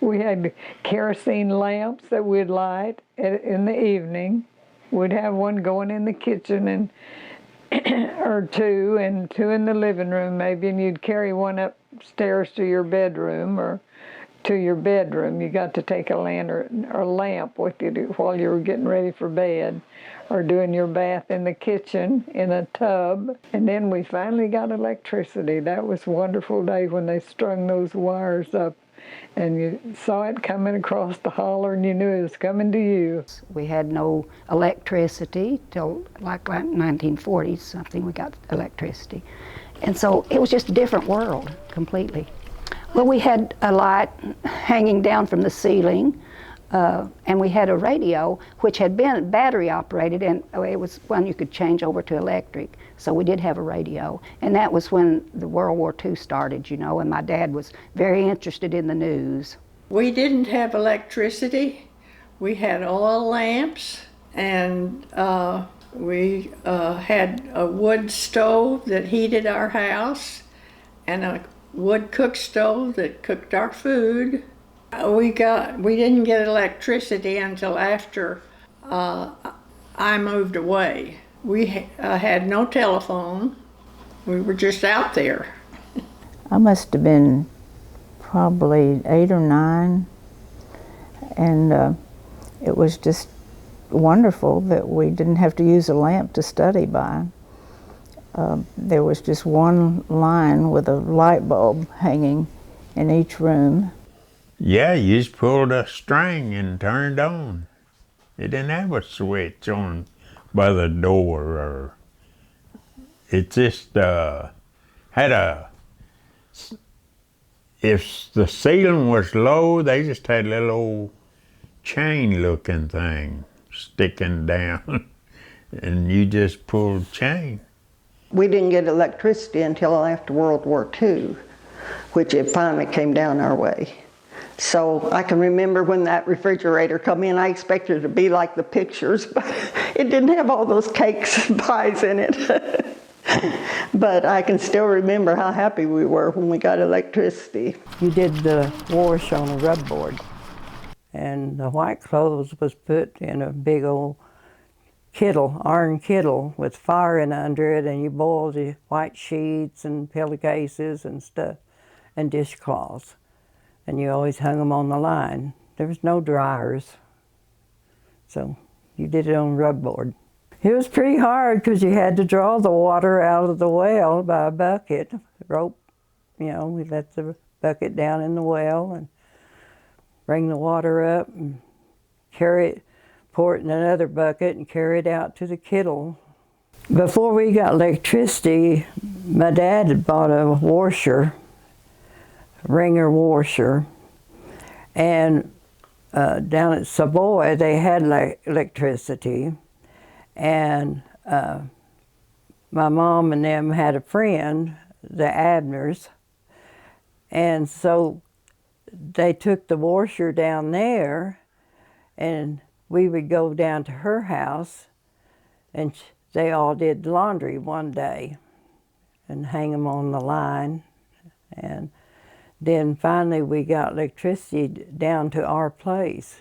We had kerosene lamps that we'd light in the evening. We'd have one going in the kitchen and or two, and two in the living room maybe, and you'd carry one upstairs to your bedroom or to your bedroom. You got to take a lantern or lamp with you while you were getting ready for bed, or doing your bath in the kitchen in a tub. And then we finally got electricity. That was a wonderful day when they strung those wires up and you saw it coming across the holler and you knew it was coming to you. We had no electricity till like 1940s something we got electricity. And so it was just a different world completely. Well, we had a light hanging down from the ceiling, and we had a radio which had been battery operated, and it was one you could change over to electric. So we did have a radio, and that was when the World War II started, you know, and my dad was very interested in the news. We didn't have electricity. We had oil lamps, and we had a wood stove that heated our house, and a wood cook stove that cooked our food. We didn't get electricity until after I moved away. We had no telephone. We were just out there. I must have been probably 8 or 9, and it was just wonderful that we didn't have to use a lamp to study by. There was just one line with a light bulb hanging in each room. Yeah, you just pulled a string and turned on. It didn't have a switch on by the door, or it just had a, if the ceiling was low, they just had a little old chain looking thing sticking down and you just pulled chain. We didn't get electricity until after World War II, which it finally came down our way. So I can remember when that refrigerator come in, I expected it to be like the pictures, but it didn't have all those cakes and pies in it. But I can still remember how happy we were when we got electricity. You did the wash on a rub board, and the white clothes was put in a big old kettle, iron kettle with fire in under it, and you boiled the white sheets and pillowcases and stuff and dishcloths. And you always hung them on the line. There was no dryers, so you did it on rub board. It was pretty hard because you had to draw the water out of the well by a bucket, rope. You know, we let the bucket down in the well and bring the water up and carry it, pour it in another bucket and carry it out to the kettle. Before we got electricity, my dad had bought a washer, wringer washer, and down at Savoy they had electricity, and my mom and them had a friend, the Abners, and so they took the washer down there, and we would go down to her house, and they all did laundry one day and hang them on the line. And then finally we got electricity down to our place.